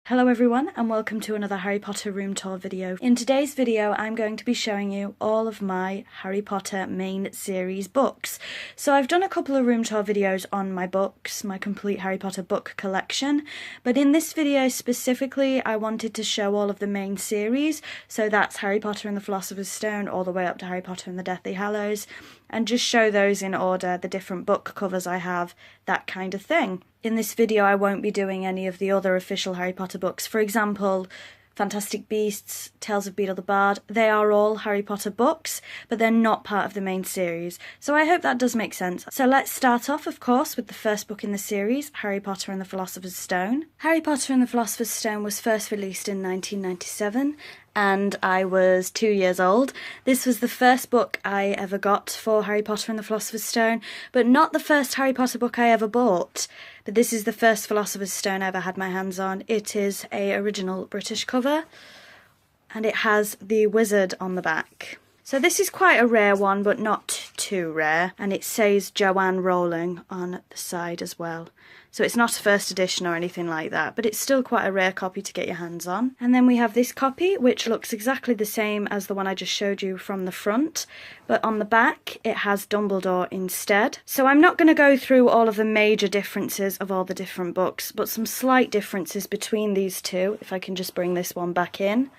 Hello everyone and welcome to another Harry Potter room tour video. In today's video I'm going to be showing you all of my Harry Potter main series books. So I've done a couple of room tour videos on my books, my complete Harry Potter book collection, but in this video specifically I wanted to show all of the main series, so that's Harry Potter and the Philosopher's Stone all the way up to Harry Potter and the Deathly Hallows, and just show those in order, the different book covers I have, that kind of thing. In this video I won't be doing any of the other official Harry Potter books. For example, Fantastic Beasts, Tales of Beedle the Bard, they are all Harry Potter books, but they're not part of the main series. So I hope that does make sense. So let's start off, of course, with the first book in the series, Harry Potter and the Philosopher's Stone. Harry Potter and the Philosopher's Stone was first released in 1997, and I was 2 years old. This was the first book I ever got for Harry Potter and the Philosopher's Stone, but not the first Harry Potter book I ever bought. But this is the first Philosopher's Stone I ever had my hands on. It is an original British cover, and it has the wizard on the back. So this is quite a rare one, but not too rare, and it says Joanne Rowling on the side as well. So it's not a first edition or anything like that, but it's still quite a rare copy to get your hands on. And then we have this copy, which looks exactly the same as the one I just showed you from the front, but on the back it has Dumbledore instead. So I'm not going to go through all of the major differences of all the different books, but some slight differences between these two, if I can just bring this one back in.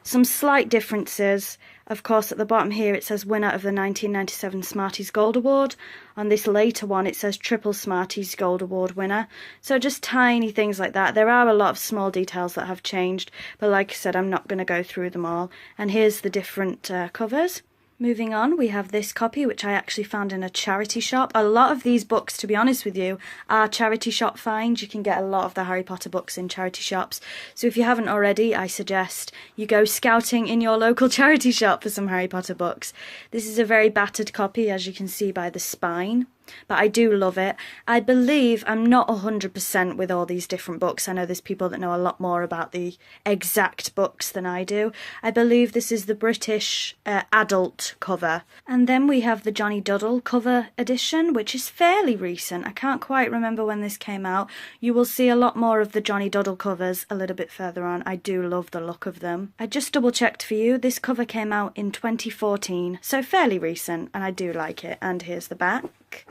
Some slight differences. Of course, at the bottom here it says winner of the 1997 Smarties Gold Award. On this later one it says triple Smarties Gold Award winner. So just tiny things like that. There are a lot of small details that have changed, but like I said, I'm not going to go through them all. And here's the different covers. Moving on, we have this copy, which I actually found in a charity shop. A lot of these books, to be honest with you, are charity shop finds. You can get a lot of the Harry Potter books in charity shops. So if you haven't already, I suggest you go scouting in your local charity shop for some Harry Potter books. This is a very battered copy, as you can see by the spine, but I do love it. I believe I'm not 100% with all these different books. I know there's people that know a lot more about the exact books than I do. I believe this is the British adult cover. And then we have the Johnny Duddle cover edition, which is fairly recent. I can't quite remember when this came out. You will see a lot more of the Johnny Duddle covers a little bit further on. I do love the look of them. I just double checked for you. This cover came out in 2014, so fairly recent, and I do like it. And here's the back.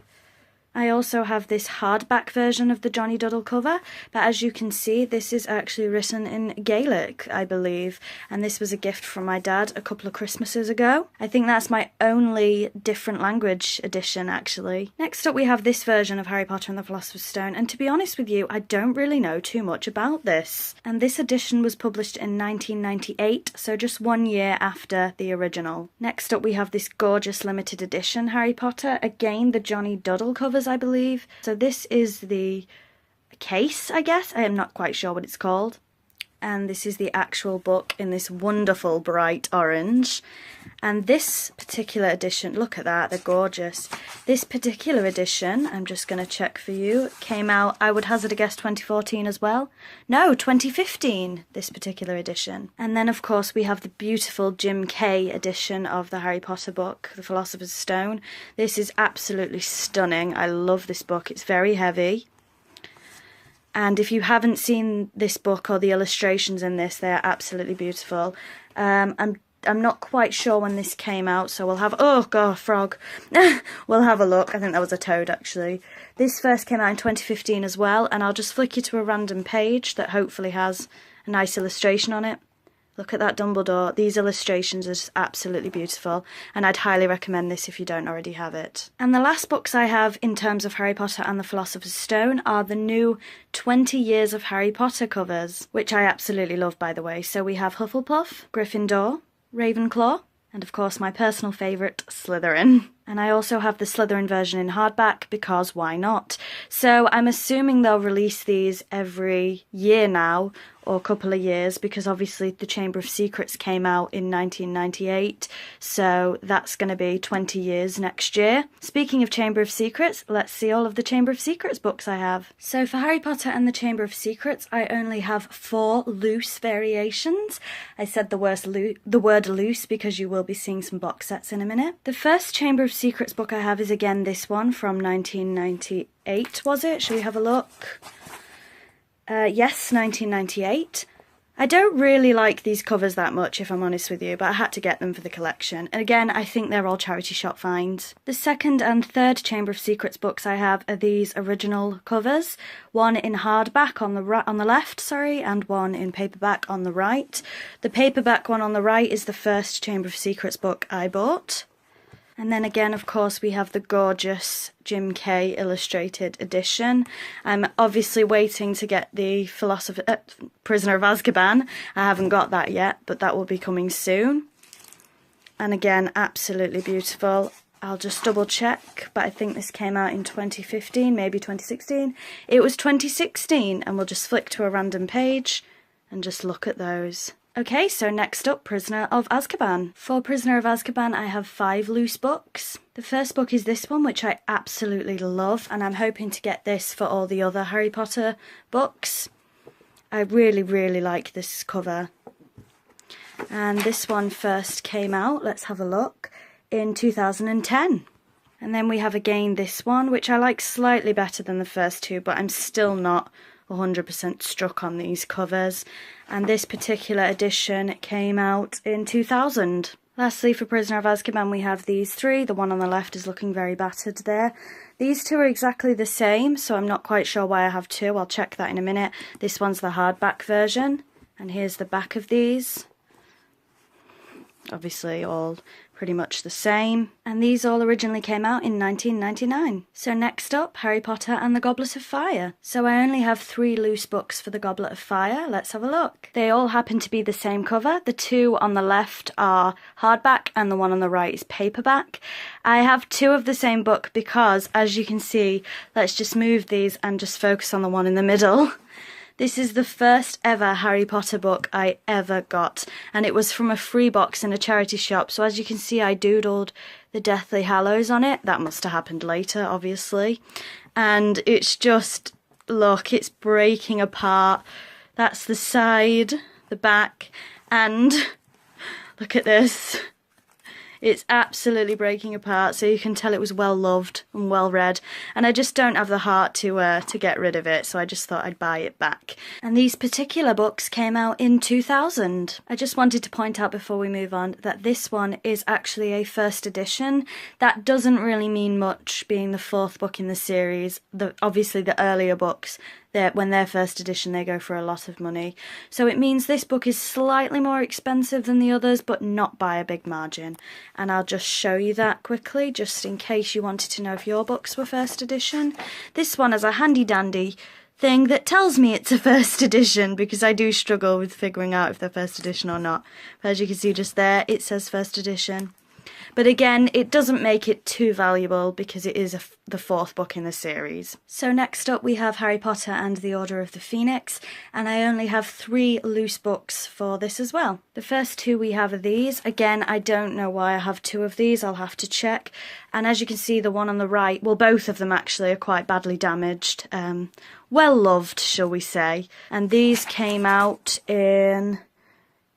I also have this hardback version of the Johnny Duddle cover, but as you can see, this is actually written in Gaelic, I believe, and this was a gift from my dad a couple of Christmases ago. I think that's my only different language edition, actually. Next up we have this version of Harry Potter and the Philosopher's Stone, and to be honest with you, I don't really know too much about this. And this edition was published in 1998, so just 1 year after the original. Next up we have this gorgeous limited edition Harry Potter, again the Johnny Duddle covers, I believe. So this is the case, I guess. I am not quite sure what it's called. And this is the actual book in this wonderful bright orange. And this particular edition, look at that, they're gorgeous. This particular edition, I'm just going to check for you, came out, I would hazard a guess, 2014 as well. No, 2015, this particular edition. And then, of course, we have the beautiful Jim Kay edition of the Harry Potter book, The Philosopher's Stone. This is absolutely stunning. I love this book. It's very heavy. And if you haven't seen this book or the illustrations in this, they are absolutely beautiful. I'm not quite sure when this came out, so we'll have... Oh, God, frog. We'll have a look. I think that was a toad, actually. This first came out in 2015 as well, and I'll just flick you to a random page that hopefully has a nice illustration on it. Look at that Dumbledore. These illustrations are just absolutely beautiful, and I'd highly recommend this if you don't already have it. And the last books I have in terms of Harry Potter and the Philosopher's Stone are the new 20 Years of Harry Potter covers, which I absolutely love, by the way. So we have Hufflepuff, Gryffindor, Ravenclaw, and of course my personal favourite, Slytherin. And I also have the Slytherin version in hardback, because why not? So I'm assuming they'll release these every year now, or a couple of years, because obviously the Chamber of Secrets came out in 1998, so that's going to be 20 years next year. Speaking of Chamber of Secrets, let's see all of the Chamber of Secrets books I have. So for Harry Potter and the Chamber of Secrets, I only have 4 loose variations. I said the word loose because you will be seeing some box sets in a minute. The first Chamber of Secrets book I have is again this one from 1998, was it? Shall we have a look? Yes, 1998. I don't really like these covers that much, if I'm honest with you, but I had to get them for the collection. And again, I think they're all charity shop finds. The second and third Chamber of Secrets books I have are these original covers. One in hardback on the left, and one in paperback on the right. The paperback one on the right is the first Chamber of Secrets book I bought. And then again, of course, we have the gorgeous Jim Kay illustrated edition. I'm obviously waiting to get the Prisoner of Azkaban. I haven't got that yet, but that will be coming soon. And again, absolutely beautiful. I'll just double check, but I think this came out in 2015, maybe 2016. It was 2016, and we'll just flick to a random page and just look at those. Okay, so next up, Prisoner of Azkaban. For Prisoner of Azkaban, I have 5 loose books. The first book is this one, which I absolutely love, and I'm hoping to get this for all the other Harry Potter books. I really, really like this cover. And this one first came out, let's have a look, in 2010. And then we have again this one, which I like slightly better than the first two, but I'm still not 100% struck on these covers, and this particular edition came out in 2000. Lastly, for Prisoner of Azkaban, we have these 3. The one on the left is looking very battered there. These 2 are exactly the same, so I'm not quite sure why I have 2. I'll check that in a minute. This one's the hardback version, and here's the back of these. Obviously all pretty much the same, and these all originally came out in 1999. So next up, Harry Potter and the Goblet of Fire. So I only have 3 loose books for the Goblet of Fire. Let's have a look. They all happen to be the same cover. The 2 on the left are hardback and the one on the right is paperback. I have 2 of the same book because, as you can see, let's just move these and just focus on the one in the middle. This is the first ever Harry Potter book I ever got, and it was from a free box in a charity shop. So as you can see, I doodled the Deathly Hallows on it. That must have happened later, obviously. And it's just, look, it's breaking apart. That's the side, the back, and look at this. It's absolutely breaking apart, so you can tell it was well loved and well read, and I just don't have the heart to get rid of it, so I just thought I'd buy it back. And these particular books came out in 2000. I just wanted to point out before we move on that this one is actually a first edition. That doesn't really mean much, being the 4th book in the series. Obviously the earlier books, when they're first edition, they go for a lot of money. So it means this book is slightly more expensive than the others, but not by a big margin. And I'll just show you that quickly, just in case you wanted to know if your books were first edition. This one has a handy dandy thing that tells me it's a first edition, because I do struggle with figuring out if they're first edition or not. But as you can see just there, it says first edition. But again, it doesn't make it too valuable because it is the 4th book in the series. So next up we have Harry Potter and the Order of the Phoenix, and I only have 3 loose books for this as well. The first 2 we have are these. Again, I don't know why I have 2 of these, I'll have to check. And as you can see, the one on the right, well, both of them actually are quite badly damaged. Well loved, shall we say. And these came out in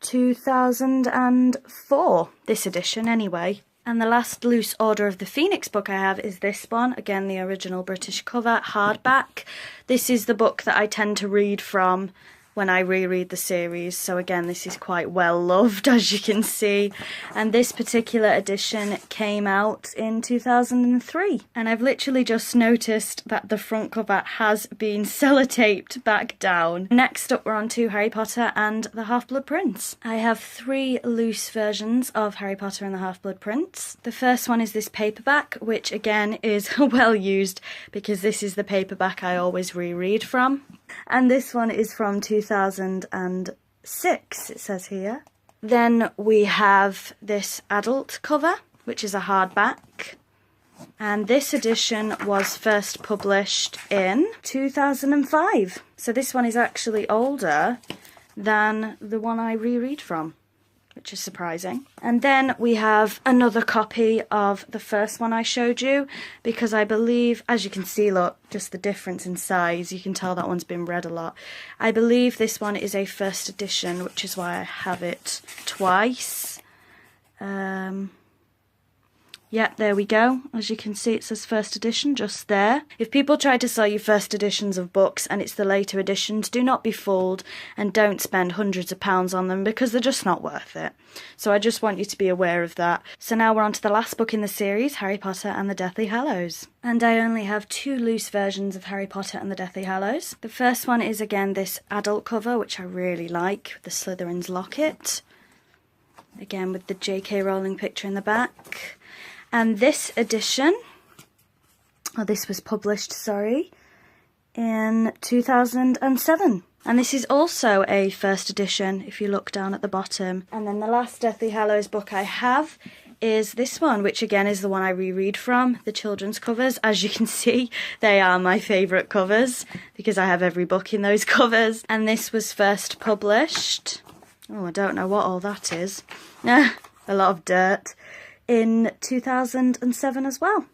2004, this edition anyway. And the last loose Order of the Phoenix book I have is this one, again the original British cover, hardback. This is the book that I tend to read from when I reread the series, so again this is quite well loved, as you can see. And this particular edition came out in 2003, and I've literally just noticed that the front cover has been sellotaped back down. Next up we're on to Harry Potter and the Half-Blood Prince. I have 3 loose versions of Harry Potter and the Half-Blood Prince. The first one is this paperback, which again is well used because this is the paperback I always reread from. And this one is from 2006, it says here. Then we have this adult cover, which is a hardback. And this edition was first published in 2005. So this one is actually older than the one I reread from, which is surprising. And then we have another copy of the first one I showed you, because I believe, as you can see, look, just the difference in size, you can tell that one's been read a lot. I believe this one is a first edition, which is why I have it twice. Yep, there we go. As you can see, it says first edition just there. If people try to sell you first editions of books and it's the later editions, do not be fooled and don't spend hundreds of pounds on them because they're just not worth it. So I just want you to be aware of that. So now we're on to the last book in the series, Harry Potter and the Deathly Hallows. And I only have 2 loose versions of Harry Potter and the Deathly Hallows. The first one is again this adult cover, which I really like, with the Slytherin's locket. Again with the J.K. Rowling picture in the back. And this edition, this was published, in 2007. And this is also a first edition, if you look down at the bottom. And then the last Deathly Hallows book I have is this one, which again is the one I reread from, the children's covers. As you can see, they are my favourite covers, because I have every book in those covers. And this was first published, I don't know what all that is, a lot of dirt, in 2007 as well.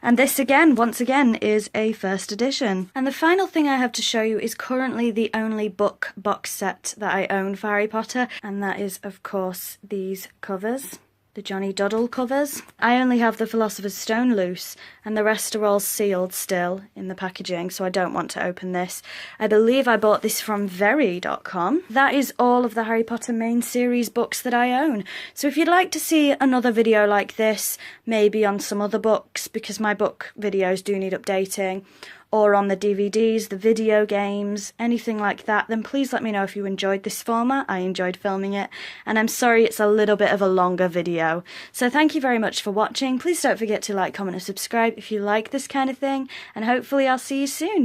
And this again, once again, is a first edition. And the final thing I have to show you is currently the only book box set that I own for Harry Potter, and that is, of course, these covers. The Johnny Doddle covers. I only have the Philosopher's Stone loose, and the rest are all sealed still in the packaging, so I don't want to open this. I believe I bought this from very.com. That is all of the Harry Potter main series books that I own. So if you'd like to see another video like this, maybe on some other books, because my book videos do need updating, or on the DVDs, the video games, anything like that, then please let me know if you enjoyed this format. I enjoyed filming it, and I'm sorry it's a little bit of a longer video. So thank you very much for watching. Please don't forget to like, comment and subscribe if you like this kind of thing, and hopefully I'll see you soon.